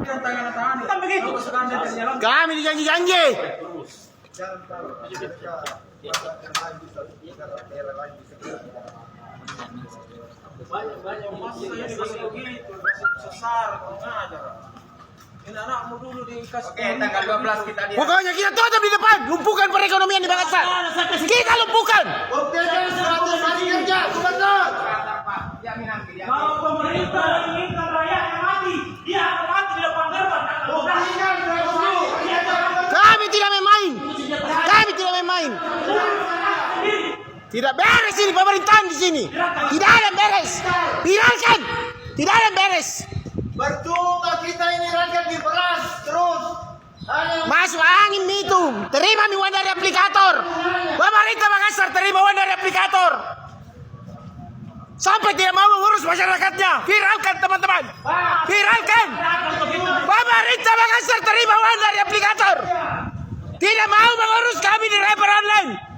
Bukan begitu. Kami dijanji-janji. Banyak masih dikasih begitu, sesar, ngajar. Ini anakmu dulu dikasih. Oke, tanggal 12 kita lihat. Pokoknya kita tutup di depan, lumpuhkan perekonomian di Makassar. Kita lumpuhkan. Oke, 100 hari kerja, gubernur. Jamin nanti. Kalau pemerintah menginginkan rakyat yang mati, dia akan mati di depan gerbang. Kami tidak main-main. Kami tidak main-main. Tidak beres ini pemerintahan di sini. Tidak ada yang beres. Viralkan. Tidak ada yang beres. Percuma kita ini rakyat diperas terus. Masuk angin itu. Terima uang dari aplikator. Pemerintah Makassar terima uang dari aplikator. Sampai tidak mau mengurus masyarakatnya. Viralkan teman-teman. Viralkan. Pemerintah Makassar terima uang dari aplikator. Tidak mau mengurus kami di driver online.